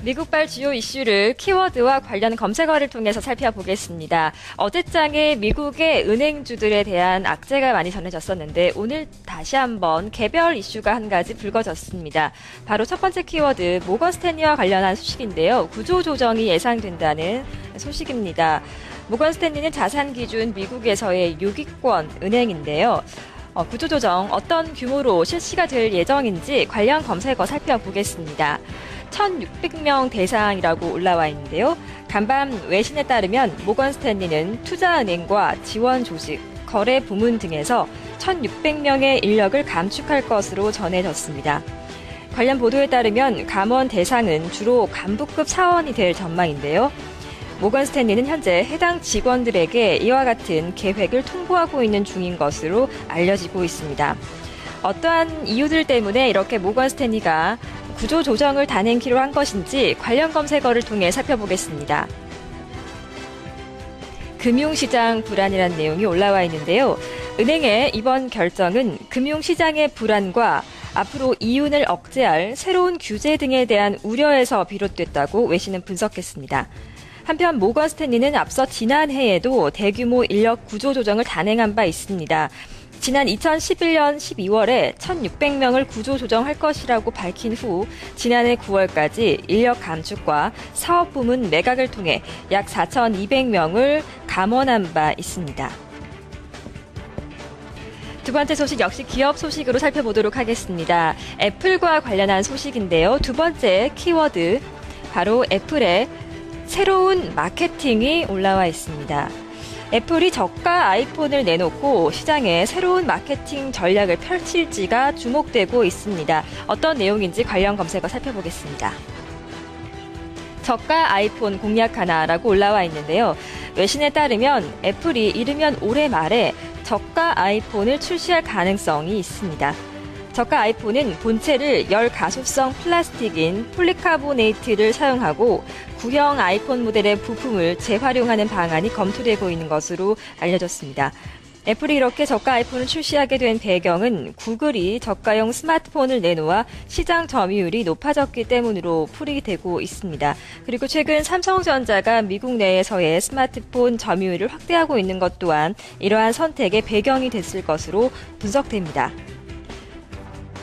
미국발 주요 이슈를 키워드와 관련 검색어를 통해서 살펴보겠습니다. 어제장에 미국의 은행주들에 대한 악재가 많이 전해졌었는데 오늘 다시 한번 개별 이슈가 한 가지 불거졌습니다. 바로 첫 번째 키워드 모건 스탠리와 관련한 소식인데요. 구조조정이 예상된다는 소식입니다. 모건 스탠리는 자산 기준 미국에서의 6위권 은행인데요. 구조조정 어떤 규모로 실시가 될 예정인지 관련 검색어 살펴보겠습니다. 1,600명 대상이라고 올라와 있는데요. 간밤 외신에 따르면 모건 스탠리는 투자은행과 지원 조직, 거래 부문 등에서 1,600명의 인력을 감축할 것으로 전해졌습니다. 관련 보도에 따르면 감원 대상은 주로 간부급 사원이 될 전망인데요. 모건 스탠리는 현재 해당 직원들에게 이와 같은 계획을 통보하고 있는 중인 것으로 알려지고 있습니다. 어떠한 이유들 때문에 이렇게 모건 스탠리가 구조 조정을 단행키로 한 것인지 관련 검색어를 통해 살펴보겠습니다. 금융시장 불안이라는 내용이 올라와 있는데요. 은행의 이번 결정은 금융시장의 불안과 앞으로 이윤을 억제할 새로운 규제 등에 대한 우려에서 비롯됐다고 외신은 분석했습니다. 한편 모건 스탠리는 앞서 지난해에도 대규모 인력 구조 조정을 단행한 바 있습니다. 지난 2011년 12월에 1,600명을 구조 조정할 것이라고 밝힌 후 지난해 9월까지 인력 감축과 사업 부문 매각을 통해 약 4,200명을 감원한 바 있습니다. 두 번째 소식 역시 기업 소식으로 살펴보도록 하겠습니다. 애플과 관련한 소식인데요. 두 번째 키워드 바로 애플의 새로운 마케팅이 올라와 있습니다. 애플이 저가 아이폰을 내놓고 시장에 새로운 마케팅 전략을 펼칠지가 주목되고 있습니다. 어떤 내용인지 관련 검색어 살펴보겠습니다. 저가 아이폰 공약 하나라고 올라와 있는데요. 외신에 따르면 애플이 이르면 올해 말에 저가 아이폰을 출시할 가능성이 있습니다. 저가 아이폰은 본체를 열 가소성 플라스틱인 폴리카보네이트를 사용하고 구형 아이폰 모델의 부품을 재활용하는 방안이 검토되고 있는 것으로 알려졌습니다. 애플이 이렇게 저가 아이폰을 출시하게 된 배경은 구글이 저가형 스마트폰을 내놓아 시장 점유율이 높아졌기 때문으로 풀이되고 있습니다. 그리고 최근 삼성전자가 미국 내에서의 스마트폰 점유율을 확대하고 있는 것 또한 이러한 선택의 배경이 됐을 것으로 분석됩니다.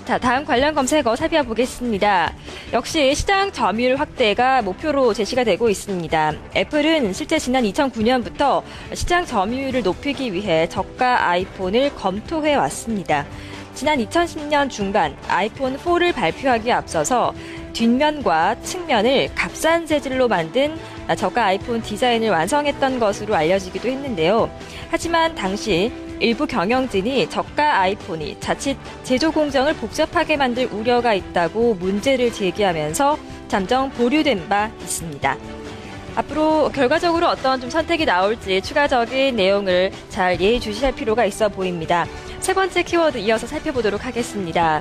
자, 다음 관련 검색어 살펴보겠습니다. 역시 시장 점유율 확대가 목표로 제시가 되고 있습니다. 애플은 실제 지난 2009년부터 시장 점유율을 높이기 위해 저가 아이폰을 검토해 왔습니다. 지난 2010년 중반 아이폰 4를 발표하기에 앞서서 뒷면과 측면을 값싼 재질로 만든 저가 아이폰 디자인을 완성했던 것으로 알려지기도 했는데요. 하지만 당시 일부 경영진이 저가 아이폰이 자칫 제조 공정을 복잡하게 만들 우려가 있다고 문제를 제기하면서 잠정 보류된 바 있습니다. 앞으로 결과적으로 어떤 좀 선택이 나올지 추가적인 내용을 잘 예의주시할 필요가 있어 보입니다. 세 번째 키워드 이어서 살펴보도록 하겠습니다.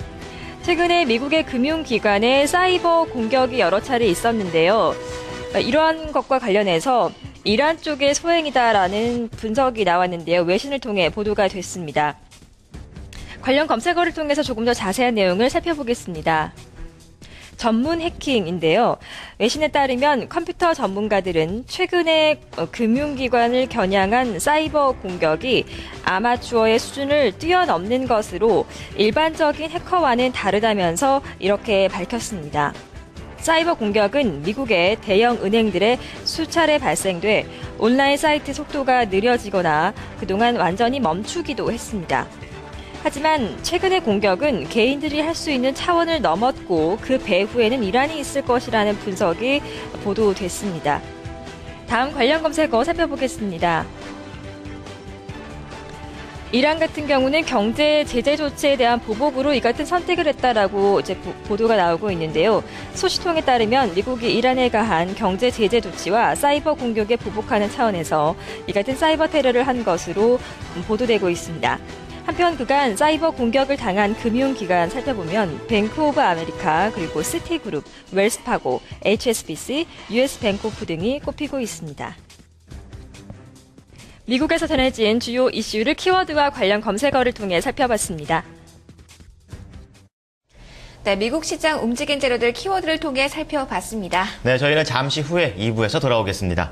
최근에 미국의 금융기관에 사이버 공격이 여러 차례 있었는데요. 이러한 것과 관련해서 이란 쪽의 소행이다라는 분석이 나왔는데요. 외신을 통해 보도가 됐습니다. 관련 검색어를 통해서 조금 더 자세한 내용을 살펴보겠습니다. 전문 해킹인데요. 외신에 따르면 컴퓨터 전문가들은 최근에 금융기관을 겨냥한 사이버 공격이 아마추어의 수준을 뛰어넘는 것으로 일반적인 해커와는 다르다면서 이렇게 밝혔습니다. 사이버 공격은 미국의 대형 은행들에 수차례 발생돼 온라인 사이트 속도가 느려지거나 그동안 완전히 멈추기도 했습니다. 하지만 최근의 공격은 개인들이 할 수 있는 차원을 넘었고 그 배후에는 이란이 있을 것이라는 분석이 보도됐습니다. 다음 관련 검색어 살펴보겠습니다. 이란 같은 경우는 경제 제재 조치에 대한 보복으로 이 같은 선택을 했다라고 이제 보도가 나오고 있는데요. 소식통에 따르면 미국이 이란에 가한 경제 제재 조치와 사이버 공격에 보복하는 차원에서 이 같은 사이버 테러를 한 것으로 보도되고 있습니다. 한편 그간 사이버 공격을 당한 금융기관 살펴보면 뱅크 오브 아메리카, 그리고 시티그룹, 웰스파고, HSBC, US뱅코프 등이 꼽히고 있습니다. 미국에서 전해진 주요 이슈를 키워드와 관련 검색어를 통해 살펴봤습니다. 네, 미국 시장 움직인 재료들 키워드를 통해 살펴봤습니다. 네, 저희는 잠시 후에 2부에서 돌아오겠습니다.